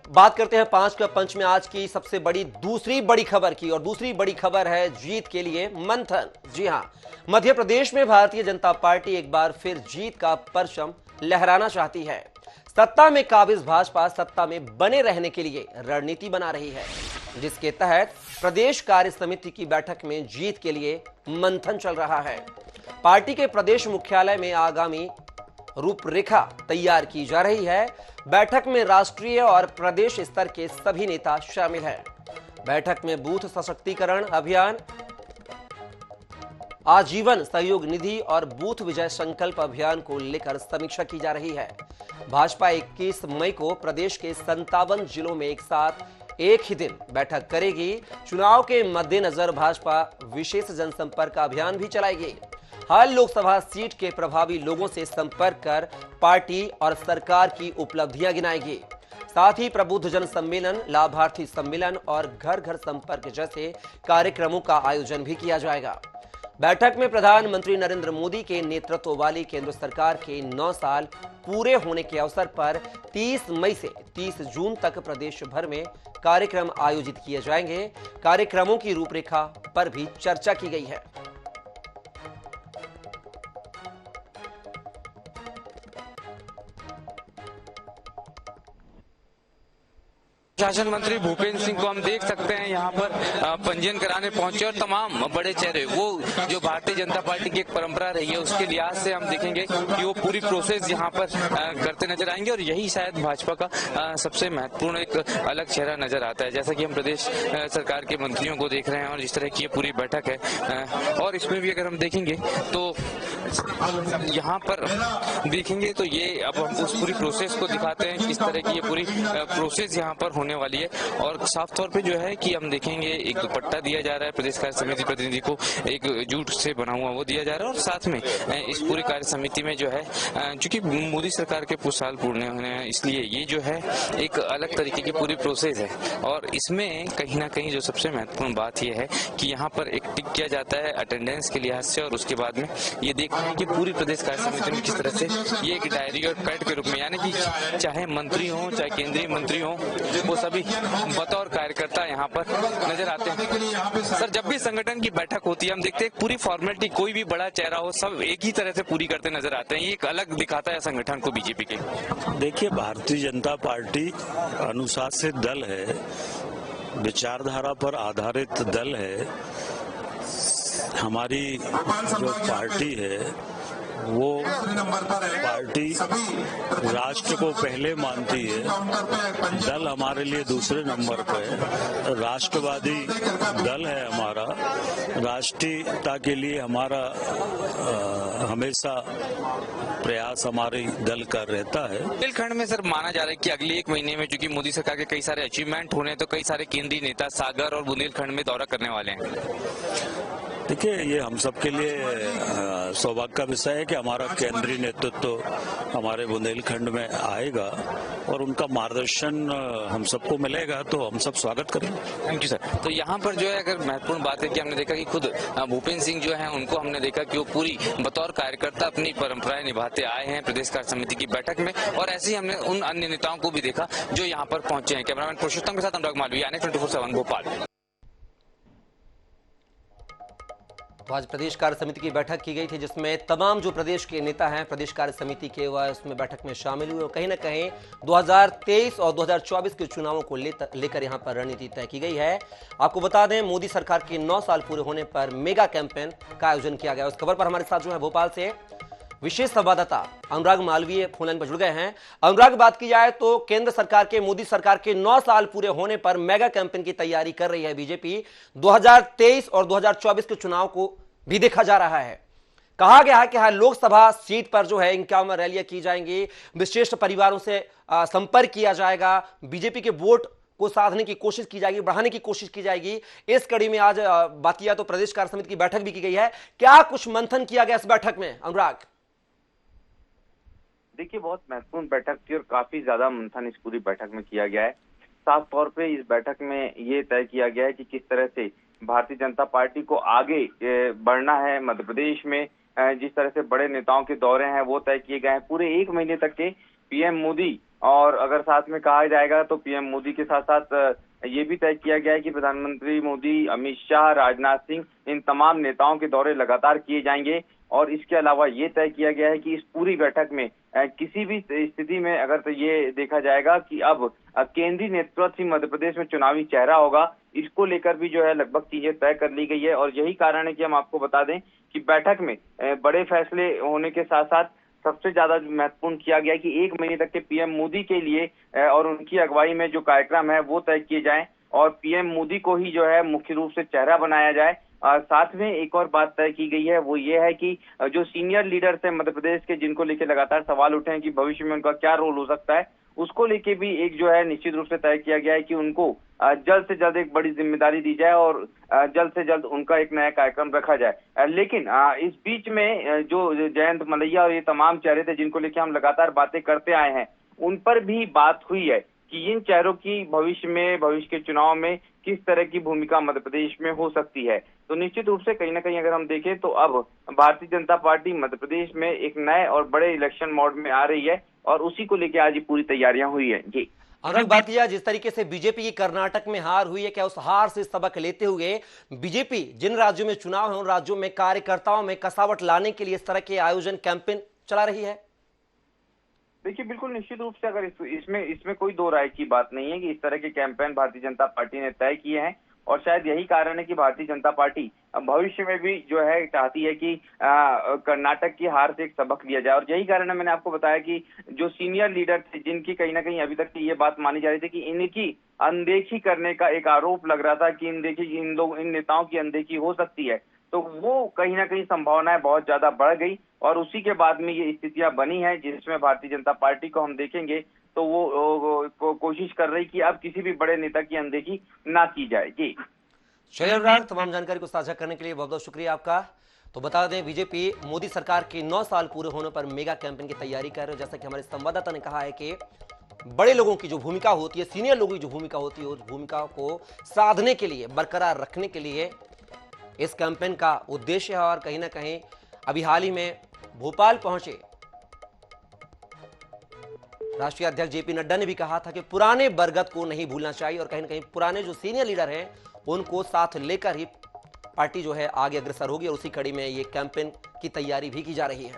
बात करते हैं पांच का पंच में आज की सबसे बड़ी दूसरी बड़ी खबर की, और दूसरी बड़ी खबर है जीत के लिए मंथन। जी हां, मध्य प्रदेश में भारतीय जनता पार्टी एक बार फिर जीत का परचम लहराना चाहती है। सत्ता में काबिज भाजपा सत्ता में बने रहने के लिए रणनीति बना रही है, जिसके तहत प्रदेश कार्य समिति की बैठक में जीत के लिए मंथन चल रहा है। पार्टी के प्रदेश मुख्यालय में आगामी रूपरेखा तैयार की जा रही है। बैठक में राष्ट्रीय और प्रदेश स्तर के सभी नेता शामिल हैं। बैठक में बूथ सशक्तिकरण अभियान, आजीवन सहयोग निधि और बूथ विजय संकल्प अभियान को लेकर समीक्षा की जा रही है। भाजपा 21 मई को प्रदेश के 57 जिलों में एक साथ एक ही दिन बैठक करेगी। चुनाव के मद्देनजर भाजपा विशेष जनसंपर्क अभियान भी चलाएगी। हर लोकसभा सीट के प्रभावी लोगों से संपर्क कर पार्टी और सरकार की उपलब्धियां गिनाएगी। साथ ही प्रबुद्ध जन सम्मेलन, लाभार्थी सम्मेलन और घर घर संपर्क जैसे कार्यक्रमों का आयोजन भी किया जाएगा। बैठक में प्रधानमंत्री नरेंद्र मोदी के नेतृत्व वाली केंद्र सरकार के 9 साल पूरे होने के अवसर पर 30 मई से 30 जून तक प्रदेश भर में कार्यक्रम आयोजित किए जाएंगे। कार्यक्रमों की रूपरेखा पर भी चर्चा की गई है। शासन मंत्री भूपेंद्र सिंह को हम देख सकते हैं यहाँ पर पंजीयन कराने पहुंचे, और तमाम बड़े चेहरे वो जो भारतीय जनता पार्टी की एक परंपरा रही है उसके लिहाज से हम देखेंगे कि वो पूरी प्रोसेस यहाँ पर करते नजर आएंगे, और यही शायद भाजपा का सबसे महत्वपूर्ण एक अलग चेहरा नजर आता है। जैसा कि हम प्रदेश सरकार के मंत्रियों को देख रहे हैं और जिस तरह की ये पूरी बैठक है, और इसमें भी अगर हम देखेंगे तो यहाँ पर देखेंगे तो ये अब हम उस पूरी प्रोसेस को दिखाते हैं, किस तरह की ये पूरी प्रोसेस यहाँ पर होने वाली है। और साफ तौर पे जो है कि हम देखेंगे एक दुपट्टा दिया जा रहा है प्रदेश कार्य समिति प्रतिनिधि को, एक जूट से बना हुआ वो दिया जा रहा है, और साथ में इस पूरी कार्य समिति में जो है चूंकि मोदी सरकार के कुछ साल पूर्ण होने हैं, इसलिए ये जो है एक अलग तरीके की पूरी प्रोसेस है। और इसमें कहीं ना कहीं जो सबसे महत्वपूर्ण बात यह है कि यहाँ पर एक टिक किया जाता है अटेंडेंस के लिहाज से, और उसके बाद में ये देखना है कि पूरी प्रदेश कार्य समिति में किस तरह से ये एक डायरी और पैड के रूप में, यानी कि चाहे मंत्री हो चाहे केंद्रीय मंत्री हो, वो सभी बतौर कार्यकर्ता यहाँ पर नजर आते हैं। सर, जब भी संगठन की बैठक होती है हम देखते हैं पूरी फॉर्मेलिटी, कोई भी बड़ा चेहरा हो सब एक ही तरह से पूरी करते नजर आते हैं। ये एक अलग दिखाता है संगठन को बीजेपी के। देखिए, भारतीय जनता पार्टी अनुशासित दल है, विचारधारा पर आधारित दल है। हमारी जो पार्टी है वो पार्टी राष्ट्र को पहले मानती है, दल हमारे लिए दूसरे नंबर पे है। राष्ट्रवादी दल है हमारा, राष्ट्रीयता के लिए हमारा हमेशा प्रयास हमारे दल का रहता है। बुंदेलखंड में सर माना जा रहा है कि अगले 1 महीने में चूंकि मोदी सरकार के कई सारे अचीवमेंट होने, तो कई सारे केंद्रीय नेता सागर और बुंदेलखंड में दौरा करने वाले हैं। देखिए, ये हम सब के लिए सौभाग्य का विषय है कि हमारा केंद्रीय नेतृत्व हमारे बुंदेलखंड में आएगा और उनका मार्गदर्शन हम सबको मिलेगा, तो हम सब स्वागत करेंगे। Thank you sir. तो यहाँ पर जो है अगर महत्वपूर्ण बात है कि हमने देखा कि खुद भूपेंद्र सिंह जो है उनको हमने देखा कि वो पूरी बतौर कार्यकर्ता अपनी परंपराएं निभाते आए हैं प्रदेश कार्य समिति की बैठक में, और ऐसे ही हमने उन अन्य नेताओं को भी देखा जो यहाँ पर पहुंचे हैं। कैमरामैन पुरुषोत्तम के साथ अनुराग मालवीय, ANEK 24/7 भोपाल। तो आज प्रदेश कार्य समिति की बैठक की गई थी, जिसमें तमाम जो प्रदेश के नेता हैं प्रदेश कार्य समिति के, वह उसमें बैठक में शामिल हुए, और कहीं ना कहीं 2023 और 2024 के चुनावों को लेकर यहां पर रणनीति तय की गई है। आपको बता दें, मोदी सरकार के 9 साल पूरे होने पर मेगा कैंपेन का आयोजन किया गया। उस खबर पर हमारे साथ जो है भोपाल से विशेष संवाददाता अनुराग मालवीय फोन लाइन पर जुड़ गए हैं। अनुराग, बात की जाए तो केंद्र सरकार के, मोदी सरकार के 9 साल पूरे होने पर मेगा कैंपेन की तैयारी कर रही है बीजेपी। 2023 और 2024 के चुनाव को भी देखा जा रहा है। कहा गया है कि हर लोकसभा सीट पर जो है 51 रैलियां की जाएंगी, विशिष्ट परिवारों से संपर्क किया जाएगा, बीजेपी के वोट को साधने की कोशिश की जाएगी, बढ़ाने की कोशिश की जाएगी। इस कड़ी में आज बात किया तो प्रदेश कार्य समिति की बैठक भी की गई है। क्या कुछ मंथन किया गया इस बैठक में, अनुराग? देखिए, बहुत महत्वपूर्ण बैठक थी और काफी ज्यादा मंथन इस पूरी बैठक में किया गया है। साफ तौर पे इस बैठक में ये तय किया गया है कि किस तरह से भारतीय जनता पार्टी को आगे बढ़ना है। मध्य प्रदेश में जिस तरह से बड़े नेताओं के दौरे हैं वो तय किए गए हैं। पूरे 1 महीने तक के पीएम मोदी और अगर साथ में कहा जाएगा तो पीएम मोदी के साथ साथ ये भी तय किया गया है कि प्रधानमंत्री मोदी, अमित शाह, राजनाथ सिंह, इन तमाम नेताओं के दौरे लगातार किए जाएंगे। और इसके अलावा ये तय किया गया है कि इस पूरी बैठक में किसी भी स्थिति में अगर तो ये देखा जाएगा कि अब केंद्रीय नेतृत्व मध्य प्रदेश में चुनावी चेहरा होगा, इसको लेकर भी जो है लगभग चीजें तय कर ली गई है। और यही कारण है कि हम आपको बता दें कि बैठक में बड़े फैसले होने के साथ साथ सबसे ज्यादा महत्वपूर्ण किया गया कि 1 महीने तक के पीएम मोदी के लिए और उनकी अगुवाई में जो कार्यक्रम है वो तय किए जाएं और पीएम मोदी को ही जो है मुख्य रूप से चेहरा बनाया जाए। साथ में एक और बात तय की गई है, वो ये है कि जो सीनियर लीडर्स हैं मध्य प्रदेश के, जिनको लेके लगातार सवाल उठे हैं कि भविष्य में उनका क्या रोल हो सकता है, उसको लेके भी एक जो है निश्चित रूप से तय किया गया है कि उनको जल्द से जल्द एक बड़ी जिम्मेदारी दी जाए और जल्द से जल्द उनका एक नया कार्यक्रम रखा जाए। लेकिन इस बीच में जो जयंत मलैया और ये तमाम चेहरे थे जिनको लेके हम लगातार बातें करते आए हैं, उन पर भी बात हुई है कि इन चेहरों की भविष्य के चुनाव में किस तरह की भूमिका मध्य प्रदेश में हो सकती है। तो निश्चित रूप से कहीं ना कहीं अगर हम देखें तो अब भारतीय जनता पार्टी मध्य प्रदेश में एक नए और बड़े इलेक्शन मोड में आ रही है और उसी को लेकर आज पूरी तैयारियां हुई है। जी अगर बात किया जिस तरीके से बीजेपी की कर्नाटक में हार हुई है, क्या उस हार से सबक लेते हुए बीजेपी जिन राज्यों में चुनाव है उन राज्यों में कार्यकर्ताओं में कसावट लाने के लिए इस तरह के आयोजन कैंपेन चला रही है? देखिए, बिल्कुल निश्चित रूप से अगर इसमें कोई दो राय की बात नहीं है कि इस तरह के कैंपेन भारतीय जनता पार्टी ने तय किए हैं और शायद यही कारण है कि भारतीय जनता पार्टी भविष्य में भी जो है चाहती है कि कर्नाटक की हार से एक सबक लिया जाए। और यही कारण है, मैंने आपको बताया कि जो सीनियर लीडर थे जिनकी कहीं ना कहीं अभी तक की ये बात मानी जा रही थी कि इनकी अनदेखी करने का एक आरोप लग रहा था कि इन नेताओं की अनदेखी हो सकती है, तो वो कहीं ना कहीं संभावनाएं बहुत ज्यादा बढ़ गई और उसी के बाद में ये स्थितियां बनी है जिसमें भारतीय जनता पार्टी को हम देखेंगे तो वो कोशिश कर रही कि अब किसी भी बड़े नेता की अनदेखी ना की जाए। जी शैलेंद्र, तमाम जानकारी को साझा करने के लिए बहुत बहुत शुक्रिया आपका। तो बता दें, बीजेपी मोदी सरकार के 9 साल पूरे होने पर मेगा कैंपेन की तैयारी कर रहे हो। जैसा कि हमारे संवाददाता ने कहा है कि बड़े लोगों की जो भूमिका होती है, सीनियर लोगों की जो भूमिका होती है, उस भूमिका को साधने के लिए, बरकरार रखने के लिए इस कैंपेन का उद्देश्य है। और कहीं ना कहीं अभी हाल ही में भोपाल पहुंचे राष्ट्रीय अध्यक्ष जेपी नड्डा ने भी कहा था कि पुराने बरगद को नहीं भूलना चाहिए और कहीं ना कहीं पुराने जो सीनियर लीडर हैं उनको साथ लेकर ही पार्टी जो है आगे अग्रसर होगी और उसी कड़ी में ये कैंपेन की तैयारी भी की जा रही है।